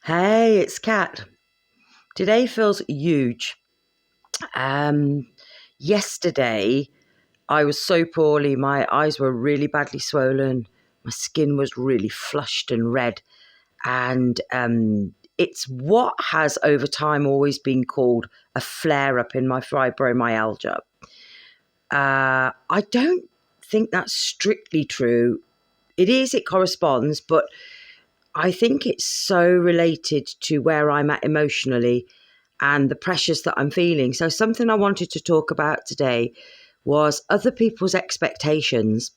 Hey, it's Kat. Today feels huge. Um, Yesterday, I was so poorly. My eyes were really badly swollen. My skin was really flushed and red. And it's what has over time always been called a flare up in my fibromyalgia. I don't think that's strictly true. It corresponds, but I think it's so related to where I'm at emotionally and the pressures that I'm feeling. So something I wanted to talk about today was other people's expectations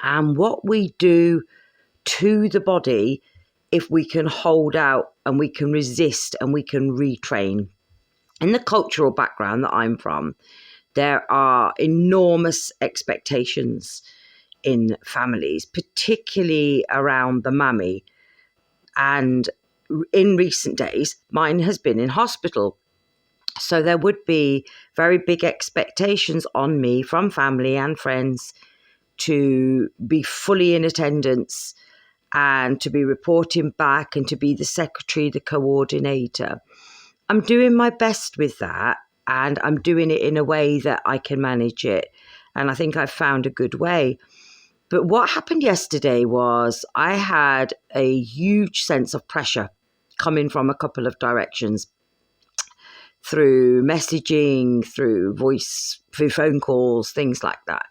and what we do to the body if we can hold out and we can resist and we can retrain. In the cultural background that I'm from, there are enormous expectations in families, particularly around the mammy. And in recent days, mine has been in hospital. So there would be very big expectations on me from family and friends to be fully in attendance and to be reporting back and to be the secretary, the coordinator. I'm doing my best with that, and I'm doing it in a way that I can manage it. And I think I've found a good way. But what happened yesterday was I had a huge sense of pressure coming from a couple of directions, through messaging, through voice, through phone calls, things like that.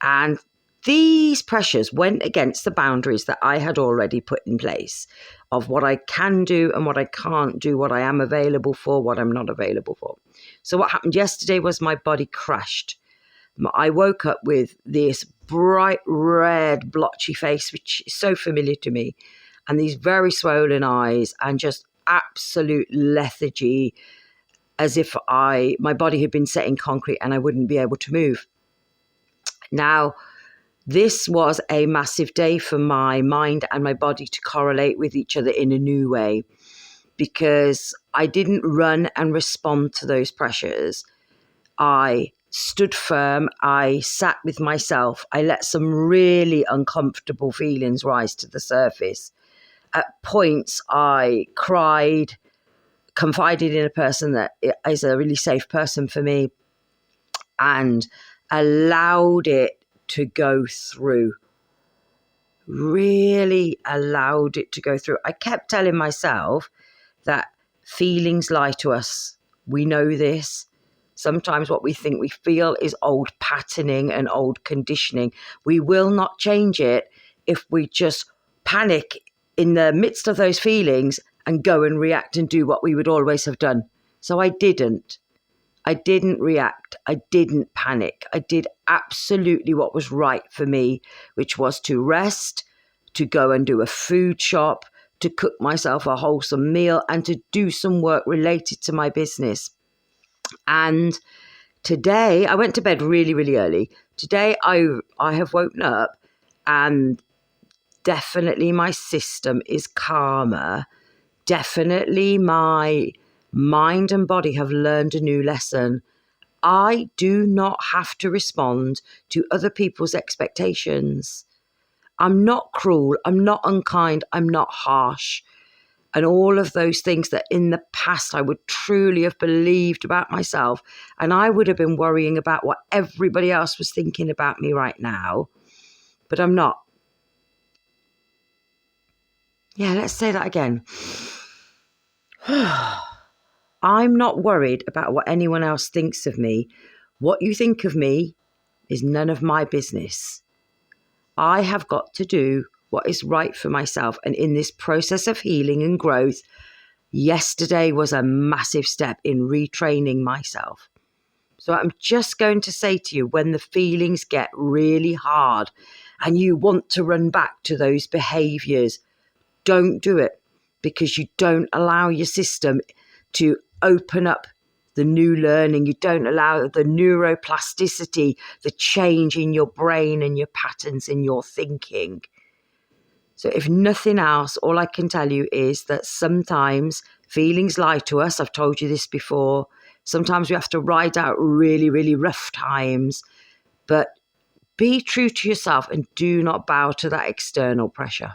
And these pressures went against the boundaries that I had already put in place of what I can do and what I can't do, what I am available for, what I'm not available for. So what happened yesterday was my body crashed. I woke up with this bright red blotchy face, which is so familiar to me, and these very swollen eyes and just absolute lethargy, as if my body had been set in concrete and I wouldn't be able to move. Now, this was a massive day for my mind and my body to correlate with each other in a new way, because I didn't run and respond to those pressures. I stood firm. I sat with myself. I let some really uncomfortable feelings rise to the surface. At points, I cried, confided in a person that is a really safe person for me, and allowed it to go through. Really allowed it to go through. I kept telling myself that feelings lie to us. We know this. Sometimes what we think we feel is old patterning and old conditioning. We will not change it if we just panic in the midst of those feelings and go and react and do what we would always have done. So I didn't. I didn't react. I didn't panic. I did absolutely what was right for me, which was to rest, to go and do a food shop, to cook myself a wholesome meal, and to do some work related to my business. And today, I went to bed really, really early. Today, I have woken up and definitely my system is calmer. Definitely my mind and body have learned a new lesson. I do not have to respond to other people's expectations. I'm not cruel. I'm not unkind. I'm not harsh. And all of those things that in the past I would truly have believed about myself. And I would have been worrying about what everybody else was thinking about me right now. But I'm not. Yeah, let's say that again. I'm not worried about what anyone else thinks of me. What you think of me is none of my business. I have got to do what is right for myself. And in this process of healing and growth, yesterday was a massive step in retraining myself. So I'm just going to say to you, when the feelings get really hard and you want to run back to those behaviors, don't do it, because you don't allow your system to open up the new learning. You don't allow the neuroplasticity, the change in your brain and your patterns in your thinking. So if nothing else, all I can tell you is that sometimes feelings lie to us. I've told you this before. Sometimes we have to ride out really, really rough times, but be true to yourself and do not bow to that external pressure.